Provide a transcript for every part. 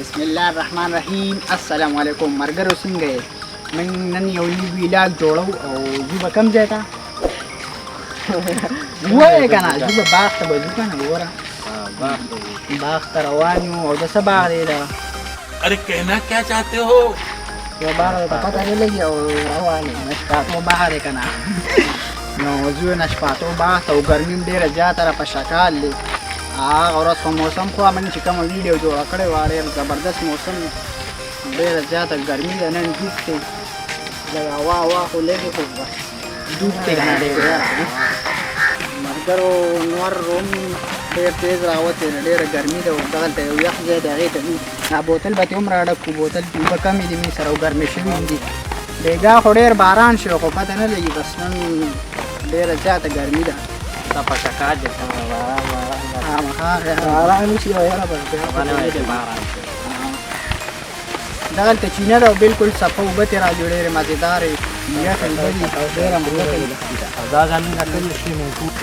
بسم الله الرحمن الرحیم. السلام علیکم مرګرو څنګه یې؟ موږ نن یو نوی ویلاګ جوړو او ژبه کوم ځای ته ووایه که نه ژبه باغ ته به ځو که نه ګوره باغ ته روان یو او د څه باغ دی دا अरे कहना क्या चाहते हो یو باغ دی ته پته نه لګي او روان یو نشپاتو باغ دی که نه نو ځو نشپاتو باغ ته او ګرمي هم ډېره زیاته ده په شکال دی هغه ورځ په موسم خو موږ چې کومه ویډیو جوړه کړې وه ډېر زبردست موسم ډېره زیاته ګرمي ده نن ډوب دی لږ هوا هوا خو لږې خو بس ډوب دی که نه ډېر ملګرو نور هم ډېر تېز راوتې ده ډېره ګرمي ده او دغلته یو یخ ځای دی هغې ته ځو دا بوتل به ترې هم راډک کړو بوتل کې اوبه کمې دي مې سره او ګرمې شوي هم دي بېګا خو ډېر باران شو خو پته نه لګي بس نن ډېره زیاته ګرمي ده tak pakai kaje sama باران وشي او یاره به دغلته چینه ده او بلکل صفه اوبه ترې را جوړې ډېرې مزېدارې یخې اوبه دي او ډېره مزه کوي دا زمین ټول شي موجود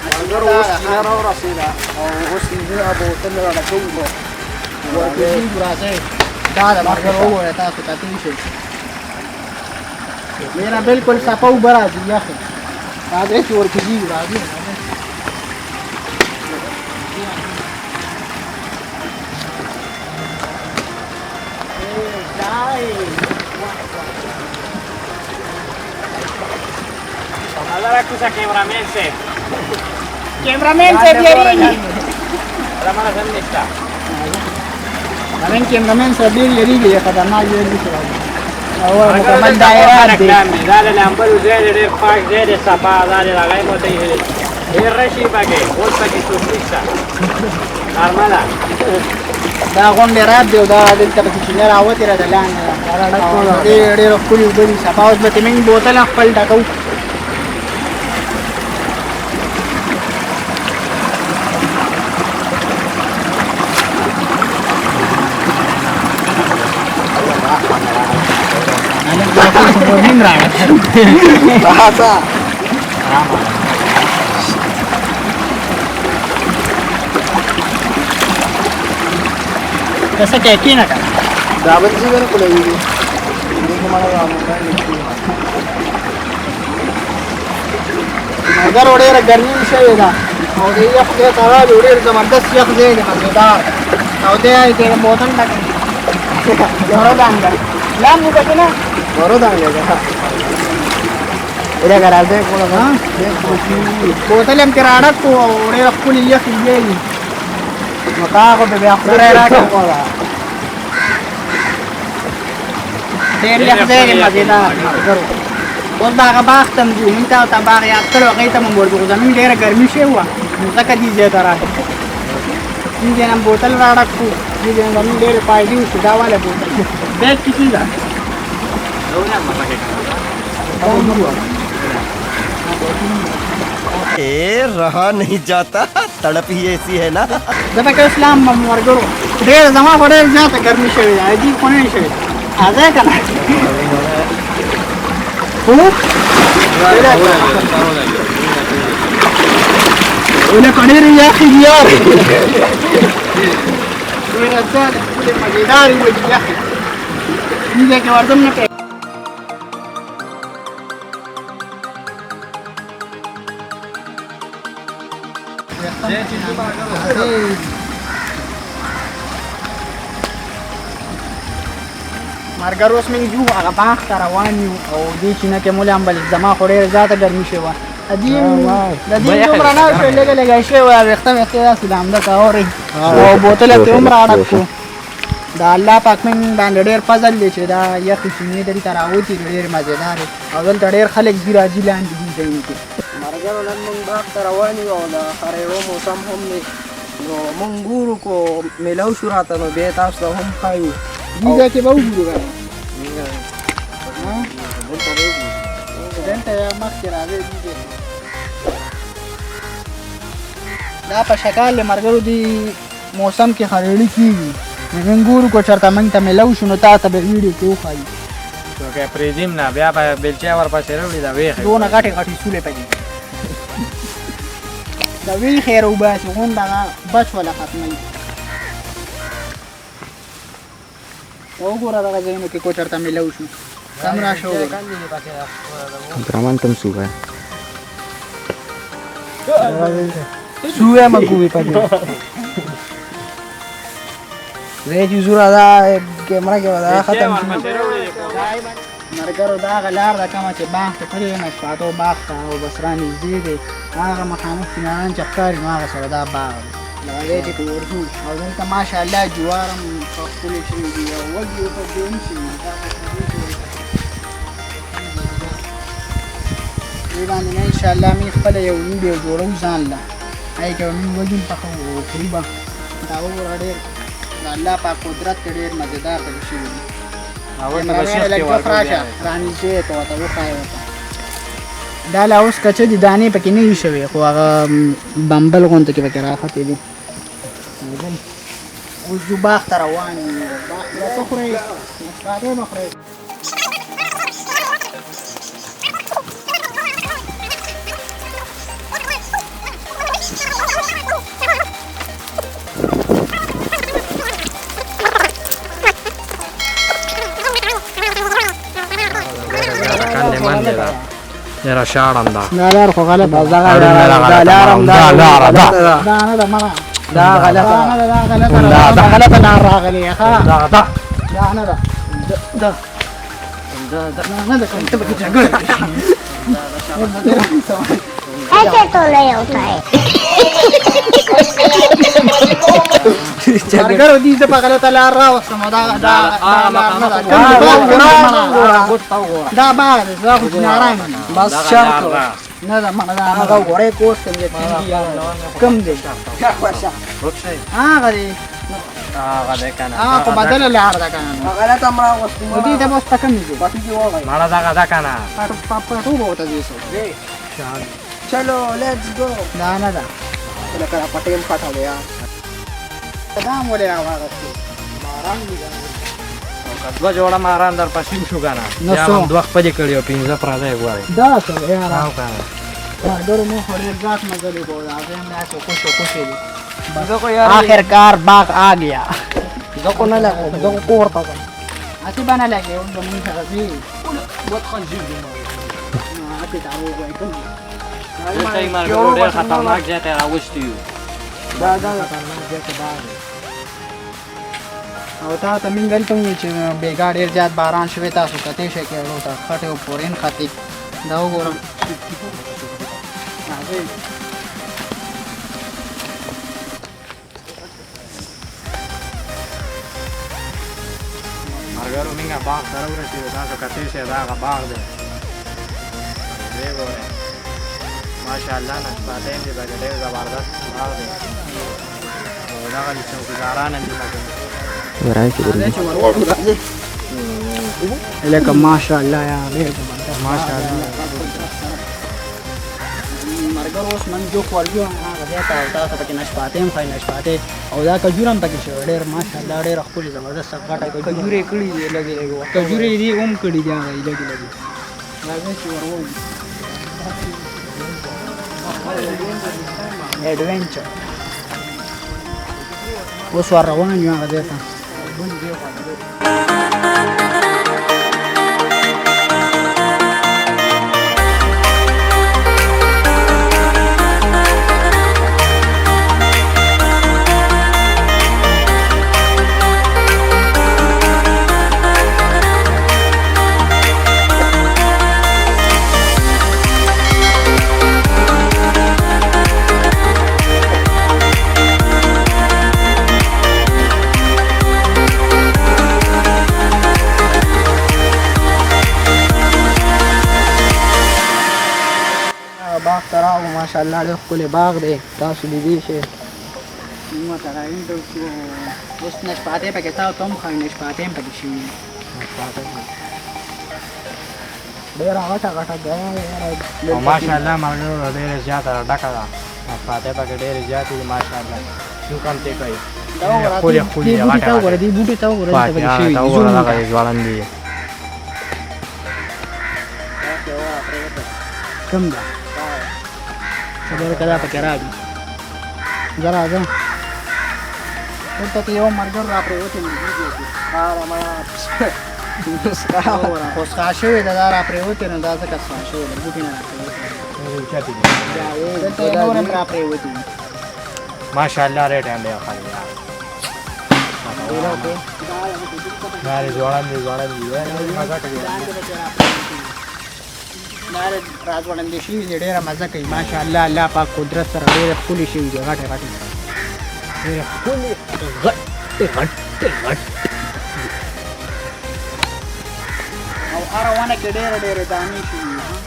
ملګرو اوس چینه راورسېده او اوس زه بوتل راډکوو ورکوځو راځئ دا ده ملګرو وګورئ تاسو کتلی شئ ډېره بلکل صفه اوبه راځي یخې راځئ چې ورکوځېږو راځئ Allora cosa cameraman se cameraman se biarini ada mana sendista kalian cameraman se biarini ya خطرناک دی او مکمل دایره دی دا له لامبل زیاده ډېر پاک زیاده صفا دا لګای مو ته یې ډېر رشي پکې اوس پکې سوسیسا نارماله دا غونډې رات دی او دا دلته پکې چینه راوتې را ده لاندې ډېرې ښکلې اوبه دي صفا اوس به ترې موږ بوتل خپل ډکوو bahasa कैसा कैकी ना का दावत जी मैंने खुलाई हुई देखो हमारा अगर ओडे गर्मी से येदा और ये अपने तारा ओडे जबरदस्त यख दे मजेदार और दे आई तेरे बोतल तक जोरो दांगा लाम मुझे ना जोरो दांगा إذا قال ذلك ولا ما بوتل هم كرادك ووري ركول يخ يجي مقاعد بيأخذ راك ولا تير يخزق المزيدار بس باغ باغ تمجو من تا تباغ يأكل وقيت من برضو زمين غير गर्मी से हुआ मुझे कदी ज़्यादा रहा ये जन बोतल राडक को ये जन زمين غير पाइडी सुधा वाले बोतल बैग किसी का रहा नहीं जाता तड़प ही ऐसी है ना जब तक इस्लाम मरगरो ढेर जमा पड़े जाता गर्मी से जी कोने से आ जाए कना उन्हें कड़े रही है यार ये अच्छा पूरे मजेदार ही है ये के वर्दम ने مرګر اوس موږ یو هغه باغ ته روان یو او دې چینه کې مو لامبل زما خو ډېره زیاته ګرمي شوې وه د دې دومره نه شوې لږه لږه شوې وه ویښته ویښته داسې لامده کاورې او بوتل یې ترې هم راډک کړو د الله پاک موږ باندې ډېر فضل دی چې دا یخې چینې دلته راوتې دي ډېرې مزېدارې او دلته ډېر خلک ځي راځي لاندې دي ځایونو کې مرګرو نن موږ باغ ته روان یو او د خریړو موسم هم دی نو موږ ګورو کو میلاو شو راته نو بیا تاسو ته هم ښایو دې ځای کې به وګورو که دلته مخکې راځئ دا په شکال د مرګرو دې موسم کې خریړي کېږي موږ ګورو کو چېرته موږ ته میلاو شو نو تا ته به ویډیو کې وښایو که پرېږدیم نه بیا به بېلچې ورپسې راوړي دا ویښې دونه غټې غټې سولې پکې دا ویښې راوباسي غونډه بچ ولا ختموي وګوره دغه ځایونو کې کوچر ته میلاو شو کم راشه وګوره Kameraman suka. سوه مګوي پکې زه چې زوره دا کیمرا کې ودا ختم شي مرګرو دا غلار دا کومه چې باغ ته کړی نه شپاتو باغ ته او بسرا نږدې دی هغه مخامخ کیناران چې ښکاري نو هغه سره دا باغ دی لغې چې په ورځو او دلته ماشاءالله جوارم ښکلي شوي دي او وږي ورته دون شي دې باندې نه انشاءالله مې خپله یو ویډیو جوړو ځان له هغې کې به مې وږي پخوو وخوري به دا وګوره ډېر د الله پاک قدرت کې ډېر مزېدار پکې شوي دي رانیږدې ته ورته وښایه ورته دا لا اوس کچه دي دانې پکې نه وي شوې خو هغه بمبل غونته کې پکې راختې دي اوس ځو باغ ته روان یو باغ کې به څه خورئ نسکارې به خورئ Era شعرم دا لار خو غلط دا لارم دا نه دا مړه دا غلط دا غلط لار راغلی ښه دا نه ده نه ده کوم ته پکې جګړه ऐसे तो नहीं होता है مرګرو دې زه په غلطه لار راوستم دا باغ دی دا خو چناران بس شرط نه ده مړه دا هغه وګورئ کوس کوم دی هغه دی هغه دی که نه هغه خو بدله لار ده که نه غلط هم راوستو نو دې ته به اوس په کوم ځای پټي کې وغی مړه دغه ده که نه پټو به ورته ځې سو چلو لیټس گو دا نه ده لکه پټي هم خټه دی دا هم ولې راواغستې باران دي دا دوه جوړه ماران در پسیم شو که نه نو بیا څو؟ هم دوه خپلې کړي او پنځه پردی ګورئ دا څه دی یاره او که نه ډېرو مو خو ډېر ذات مزلې کو دا هغې هم داسې خوشې دي زه خو یار آخرکار باغ آ گیا زه خو نه لګوم زه خو کور ته ځم اسی بنا لگے ان زمین سره دی بہت خنزیر دی اسی دا وګورئ کوم دلته یې مرګرو ډېر خطرناک ځای ته یې راوستي یو دا خطرناک ځای ته باغ دی او تا ته مونږ دلته وویل چې بېګا ډېر زیات باران شوی تاسو کتی شئ کېدو ته خټې او پورین ختي دا وګورم مرګرو مونږه باغ ته راورسېدو تاسو کتی شئ دا هغه باغ دی ویې ګورئ ماشاءالله نسباتي هم دي پکې ډېر زبردست باغ دی او دغه چوکیداران هم دي پکې لکه ماشاءالله یا ډېر زبردست ماشاءالله مرګر اوس من جو خوړیو هغه ځای ته او تاسو پکې نشپاتې هم ښایي نشپاتې او دا کجور هم پکې شوی ډېر ماشاءالله ډېر ښکلې زبردست غټه کجورې کړي دي لږې لږې کجورې دي هم کړي دي هغه یې لږې لږې راځئ چې ور ووځو ایډونچر اوس ور روان یو هغه ځای ته باغ ته راغلو ماشاءالله ډېر ښکلی باغ دی تاسو لیدی شئ موږ ورته راویډو شو اوس نشپاتې پکې تاسو ته هم ښایي نشپاتې هم پکې شوي دي ډېره غټه غټه ګیا او ماشاءالله مرګرو ډېره زیاته ډکه ده نسباتي پکې ډېرې زیاتې دي ماشاءالله څوک هم ترې کوي ښکلې ښکلې دې بوټي ته وګوره دې بوټي ته وګوره دلته پکې شوي دي ته وګوره دغه یې ځوړندې دي کوم ده خبره که دا پکې راځي زه راځم دلته کې یو ملګری را پرېوتی دی ویډیو کې خوسکا شوې ده دا را پرېوتې نو دا ځکه څښا شوې ده بوټي نه را پرېوتې دلته یې نور هم را پرېوتي دي ماشاءالله ریټ هم دی خالي یار ځوړان دي دا راځوړندې شوي دي ډېره مزه کوي ماشاءالله الله پاک قدرت سره ډېرې ښکلې شوي دي غټې غټې ډېرې ښکلې غټې او هره ونه کې ډېرې دانې شوي دي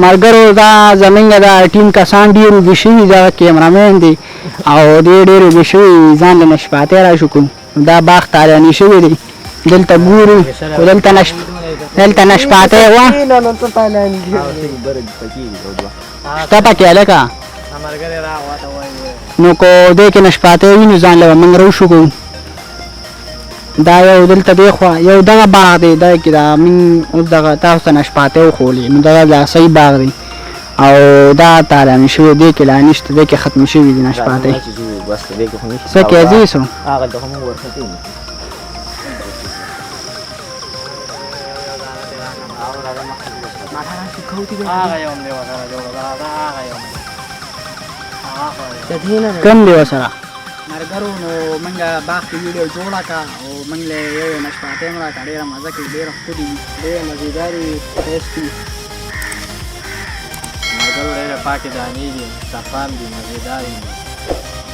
ملګرو دا زمونږ د ټیم کسان ډېر اوږې شوي دا کیمرامین دی او دې ډېر اوږې شوي ځان له نشپاتۍ راشو کوو دا باغ تاریاني شوی دی دلته ګورو خو دلته نشپاتۍ وه شته پکې هلکه نو که دې کې نشپاتۍ وي نو ځان له به موږ روشو کوو دا یو دلته دی خوا یو دغه باغ دی دا کې دا موږ اوس دغه تاسو ته نشپاتۍ وښولې نو دغه دا صحیح باغ دی او دا تاریاني شوی دی کې لا نشته دی کې ختم شوي دي نشپاتۍ څه کې ځې سو کم دی ورسره ملګرو نو موږ باغ کې ویډیو جوړه کړه او موږ له یو نشپاتۍ هم راکړه ډېره مزه کوي ډېره ښکلې دي ډېره مزېدارې ټیسټي ملګرو ډېرې پاکې دانې دي صفان دي مزېدارې دي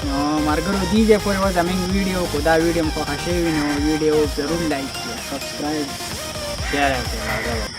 نو ملګرو دې ځای پورې به زموږ ویډیو کو دا ویډیو مو خوښه شوې وي نو ویډیو ضرور لایک کړئ سبسکرایب شیر هم کړئ ملګرو